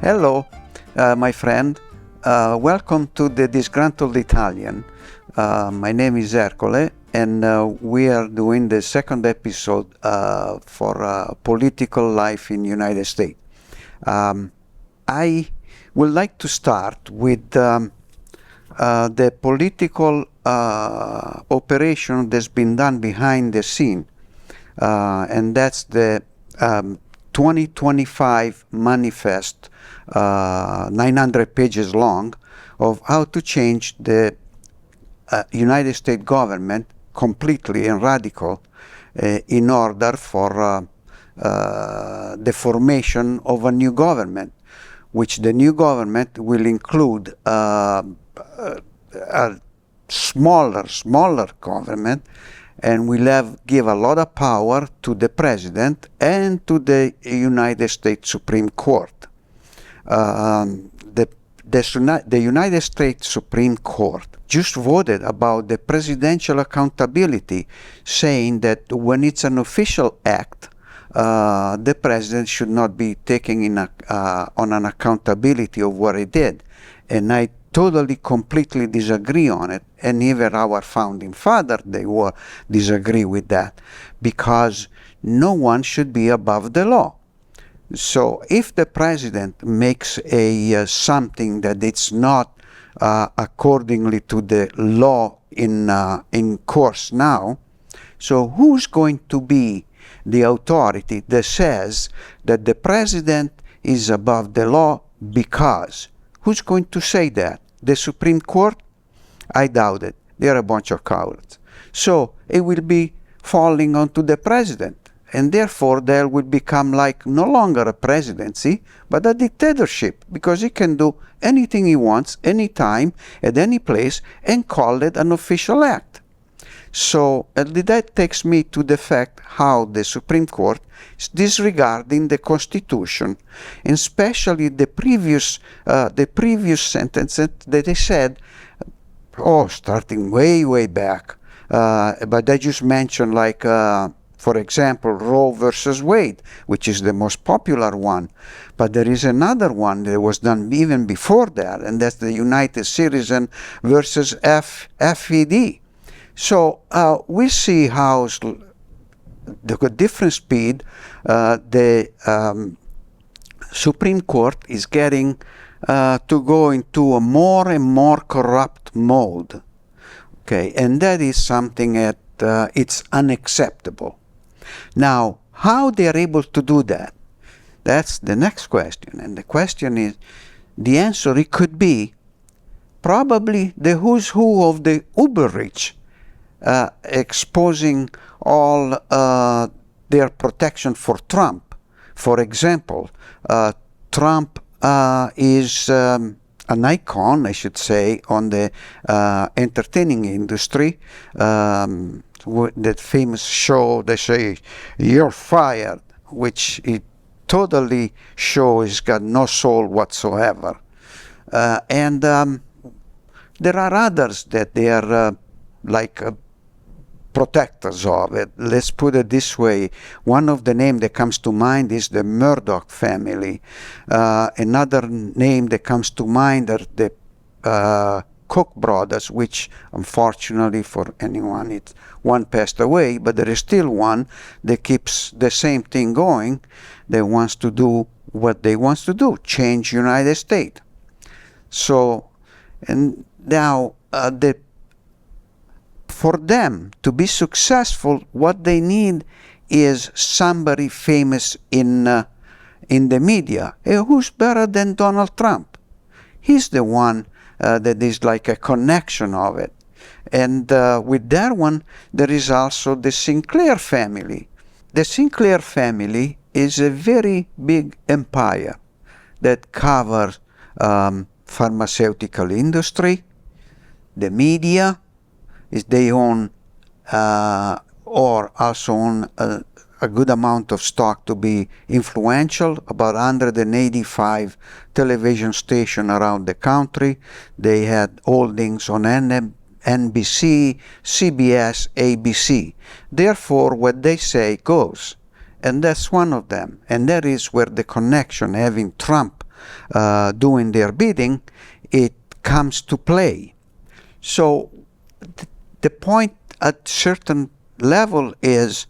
Hello, my friend. Welcome to the Disgruntled Italian. My name is Ercole, and we are doing the second episode for political life in United States. I would like to start with the political operation that's been done behind the scene, and that's the 2025 manifest, 900 pages long, of how to change the United States government completely and radical in order for the formation of a new government, which the new government will include a smaller government, and will give a lot of power to the president and to the United States Supreme Court. The United States Supreme Court just voted about the presidential accountability, saying that when it's an official act, the president should not be taking on an accountability of what he did. And I totally, completely disagree on it, and even our founding father, they disagree with that, because no one should be above the law. So if the president makes something that it's not accordingly to the law in course now, so who's going to be the authority that says that the president is above the law? Because who's going to say that? The Supreme Court? I doubt it. They're a bunch of cowards. So it will be falling onto the president, and therefore there will become like no longer a presidency, but a dictatorship, because he can do anything he wants, anytime, at any place, and call it an official act. So that takes me to the fact how the Supreme Court is disregarding the Constitution, and especially the previous sentence that they said, starting way back. But I just mentioned, like, for example, Roe versus Wade, which is the most popular one. But there is another one that was done even before that, and that's the United Citizen versus FED. So we see how the different speed the Supreme Court is getting to go into a more and more corrupt mode. Okay, and that is something that it's unacceptable. Now, how they are able to do that? That's the next question. And the question is, the answer, it could be probably the who's who of the uber rich, exposing all their protection for Trump. For example, Trump is an icon, I should say, on the entertaining industry. That famous show, they say, "You're fired," which it totally shows it's got no soul whatsoever. And there are others that they are protectors of it. Let's put it this way. One of the names that comes to mind is the Murdoch family. Another name that comes to mind are the Koch brothers, which unfortunately for anyone, one passed away, but there is still one that keeps the same thing going, that wants to do what they want to do, change United States. So, and now for them to be successful, what they need is somebody famous in the media. Who's better than Donald Trump? He's the one that is like a connection of it. And with that one, there is also the Sinclair family. The Sinclair family is a very big empire that covers pharmaceutical industry, the media. They own or also own a good amount of stock to be influential, about 185 television stations around the country. They had holdings on NBC, CBS, ABC. Therefore, what they say goes. And that's one of them. And that is where the connection, having Trump doing their bidding, it comes to play. So the point at certain level is,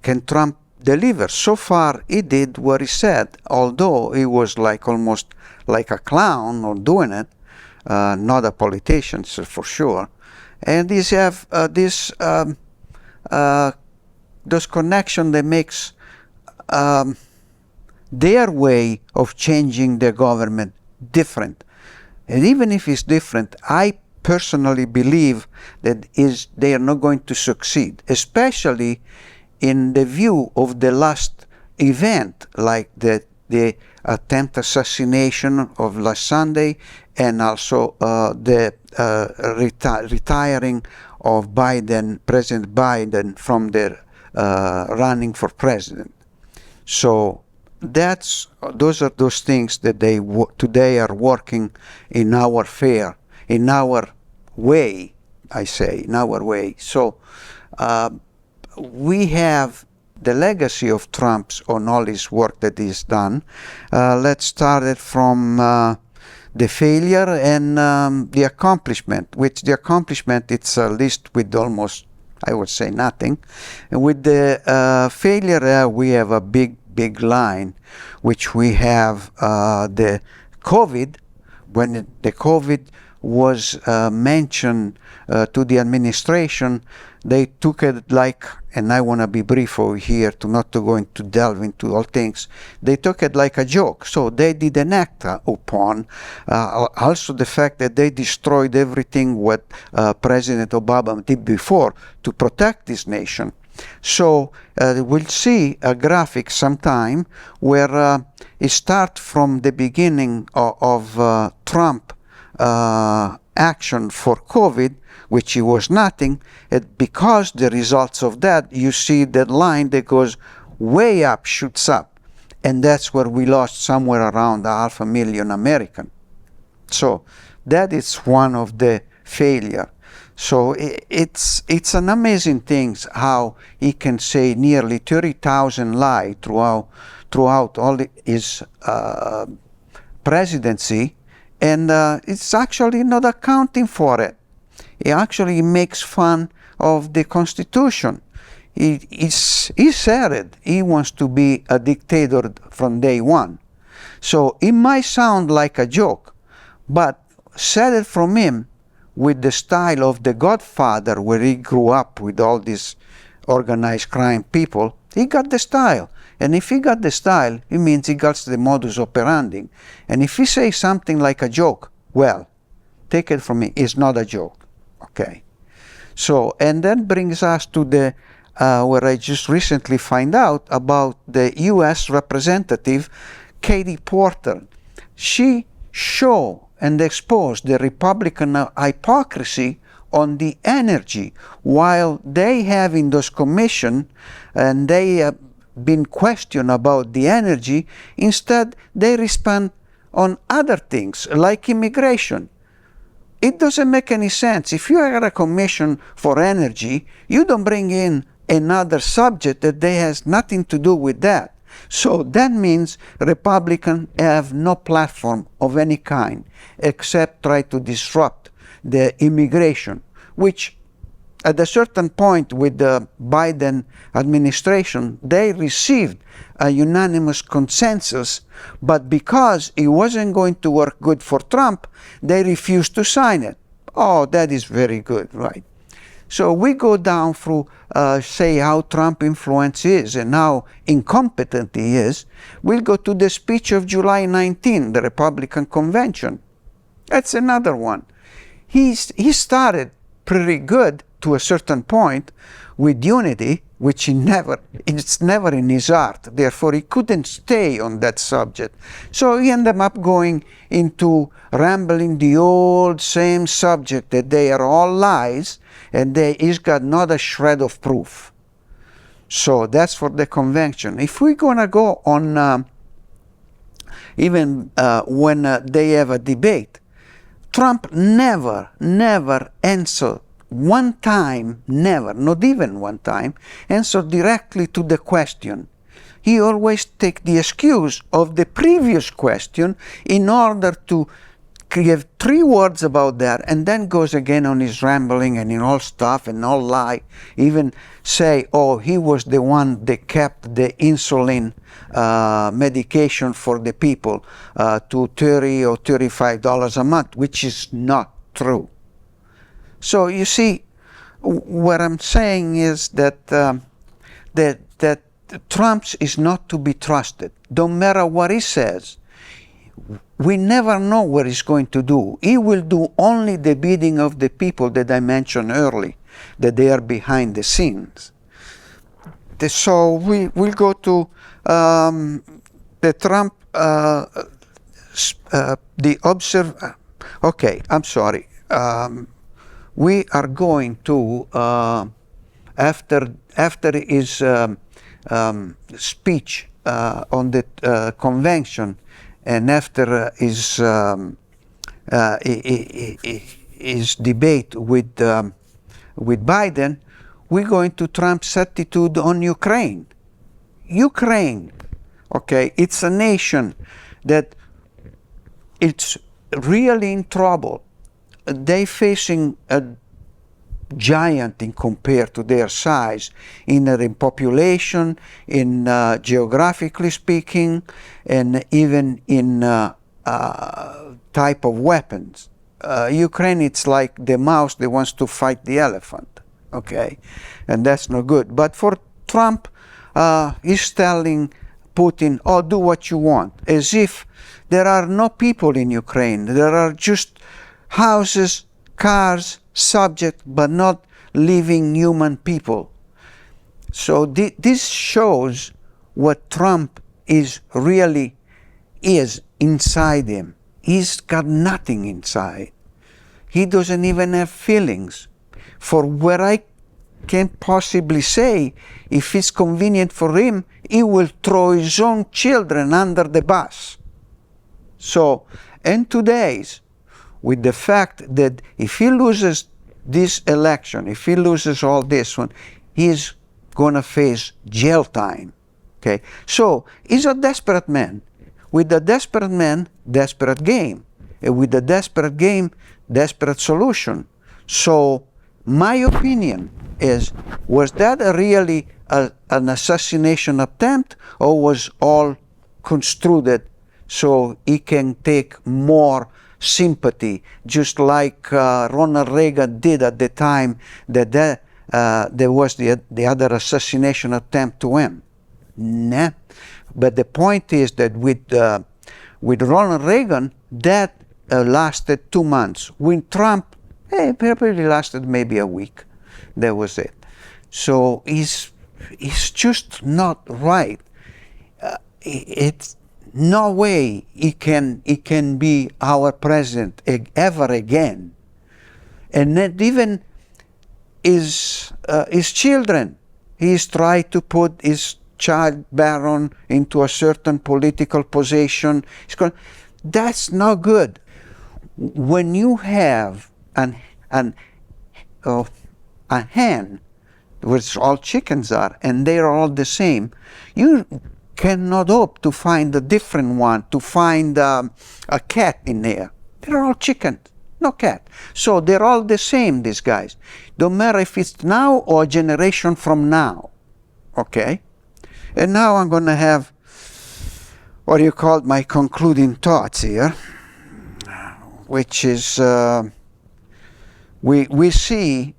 can Trump deliver? So far, he did what he said, although he was like almost like a clown or doing it, not a politician, so for sure. And these have those connection that makes their way of changing the government different. And even if it's different, I personally believe that they are not going to succeed, especially in the view of the last event, like the attempt assassination of last Sunday, and also the retiring of President Biden from the running for president. So those are those things that they today are working in our favor, in our way, I say, in our way. So we have the legacy of Trump's on all his work that he's done. Let's start it from the failure and the accomplishment, which the accomplishment, it's a list with almost, I would say, nothing. And with the failure, we have a big line, which we have the COVID. When the COVID was mentioned to the administration, they took it like, and I want to be brief over here to not to go into delve into all things, they took it like a joke. So they didn't act upon also the fact that they destroyed everything what President Obama did before to protect this nation. So we'll see a graphic sometime where it starts from the beginning of Trump action for COVID, which it was nothing, and because the results of that, you see that line that goes way up, shoots up, and that's where we lost somewhere around 500,000 Americans. So that is one of the failure. So it's an amazing thing how he can say nearly 30,000 lies throughout all his presidency, and it's actually not accounting for it. He actually makes fun of the Constitution. He said it. He wants to be a dictator from day one. So it might sound like a joke, but said it from him with the style of The Godfather, where he grew up with all these organized crime people. He got the style. And if he got the style, it means he got the modus operandi. And if he says something like a joke, well, take it from me, it's not a joke. Okay. So, and that brings us to the where I just recently find out about the U.S. representative, Katie Porter. She showed and exposed the Republican hypocrisy on the energy, while they have in those commission and they have been questioned about the energy. Instead, they respond on other things like immigration. It doesn't make any sense. If you have a commission for energy, you don't bring in another subject that has nothing to do with that. So that means Republicans have no platform of any kind except try to disrupt the immigration, which at a certain point with the Biden administration, they received a unanimous consensus, but because it wasn't going to work good for Trump, they refused to sign it. Oh, that is very good, right? So we go down through, say, how Trump influence is and how incompetent he is. We'll go to the speech of July 19, the Republican convention. That's another one. He started pretty good to a certain point with unity, which it's never in his heart. Therefore, he couldn't stay on that subject. So he ended up going into rambling the old same subject that they are all lies, and he's got not a shred of proof. So that's for the convention. If we're going to go on even when they have a debate, Trump never answered one time, never, not even one time, answered directly to the question. he always takes the excuse of the previous question in order to give 3 words about that, and then goes again on his rambling and in all stuff and all lie. Even say, oh, he was the one that kept the insulin medication for the people to $30 or $35 a month, which is not true. So you see, what I'm saying is that that Trump is not to be trusted. Don't matter what he says. We never know what he's going to do. He will do only the bidding of the people that I mentioned early, that they are behind the scenes. So we'll go to the Trump, okay, I'm sorry. We are going to, after his speech on the convention, and after his debate with Biden, we're going to Trump's attitude on Ukraine. Ukraine, okay, it's a nation that it's really in trouble. They're facing a giant in compared to their size in population, in geographically speaking, and even in type of weapons. Ukraine, it's like the mouse that wants to fight the elephant, okay, and that's no good. But for Trump, he's telling Putin, oh, do what you want, as if there are no people in Ukraine. There are just houses, cars, subject, but not living human people. So this shows what Trump is really is inside him. He's got nothing inside. He doesn't even have feelings. For what I can possibly say, if it's convenient for him, he will throw his own children under the bus. So, and today's, with the fact that if he loses this election, if he loses all this one, he's going to face jail time. Okay? So, he's a desperate man. With a desperate man, desperate game. And with a desperate game, desperate solution. So, my opinion is, was that really an assassination attempt, or was all construed so he can take more sympathy, just like Ronald Reagan did at the time that there was the other assassination attempt to him? Nah. But the point is that with Ronald Reagan, that lasted 2 months. With Trump, probably lasted maybe a week. That was it. So he's just not right. It's no way he can be our president ever again. And not even his children. He's tried to put his child Baron into a certain political position. That's not good. When you have a hen, which all chickens are, and they're all the same, you cannot hope to find a different one, to find a cat in there. They're all chickens, no cat. So they're all the same, these guys. Don't matter if it's now or a generation from now. Okay? And now I'm going to have what you call my concluding thoughts here, which is we see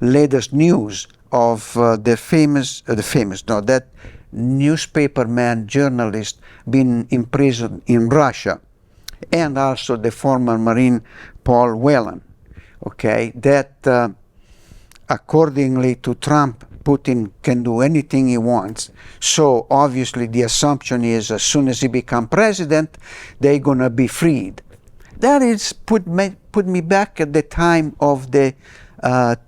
latest news of that newspaper man, journalist, been imprisoned in Russia, and also the former Marine Paul Whelan. Okay, that accordingly to Trump, Putin can do anything he wants. So obviously the assumption is as soon as he becomes president, they're going to be freed. That is put me back at the time of the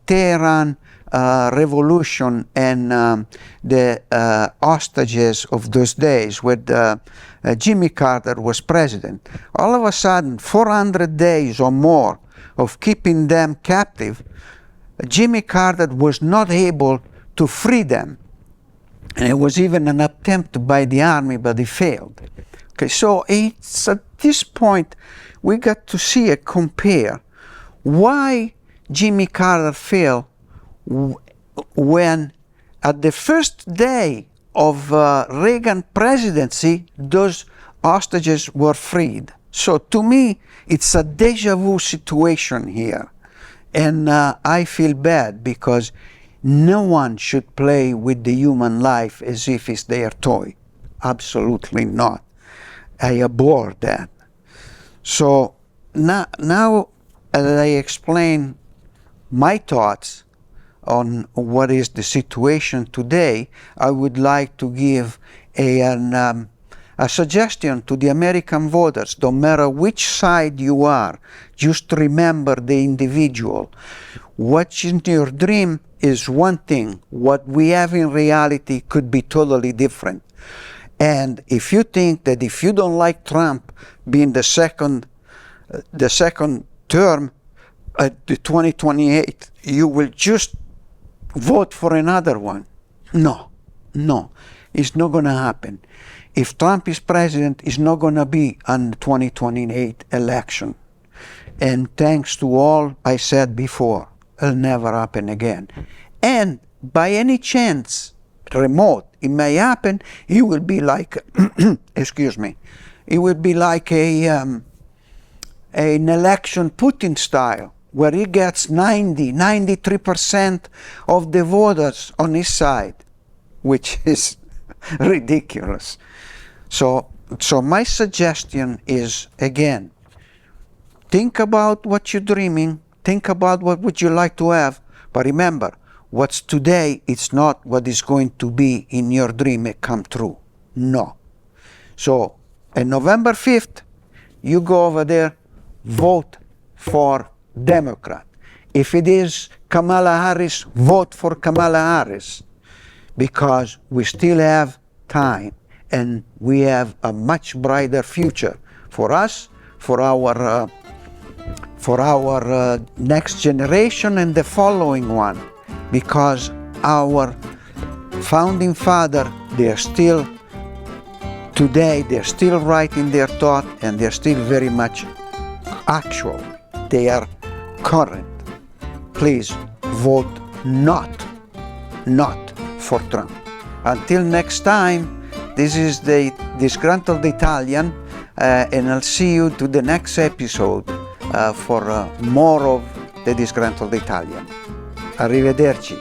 Tehran revolution and the hostages of those days when Jimmy Carter was president. All of a sudden, 400 days or more of keeping them captive, Jimmy Carter was not able to free them. And it was even an attempt by the army, but it failed. Okay, so it's at this point we got to see and compare why Jimmy Carter failed when at the first day of Reagan presidency, those hostages were freed. So to me, it's a deja vu situation here. And I feel bad because no one should play with the human life as if it's their toy. Absolutely not. I abhor that. So now as I explain my thoughts on what is the situation today, I would like to give a suggestion to the American voters. No matter which side you are, just remember the individual. What's in your dream is one thing. What we have in reality could be totally different. And if you think that if you don't like Trump being the second term at the 2028, you will just vote for another one. No, it's not going to happen. If Trump is president, it's not going to be on the 2028 election. And thanks to all I said before, it'll never happen again. And by any chance, remote, it may happen, it will be like, excuse me, it will be like an election Putin style, where he gets 93% of the voters on his side, which is ridiculous. So my suggestion is, again, think about what you're dreaming, think about what would you like to have, but remember, what's today, it's not what is going to be in your dream and come true. No. So, on November 5th, you go over there, vote for Democrat. If it is Kamala Harris, vote for Kamala Harris, because we still have time and we have a much brighter future for us, for our next generation and the following one, because our founding father, they're still today, they're still right in their thought, and they're still very much actual. They are current. Please vote not for Trump. Until next time, this is the Disgruntled Italian, and I'll see you to the next episode for more of the Disgruntled Italian. Arrivederci.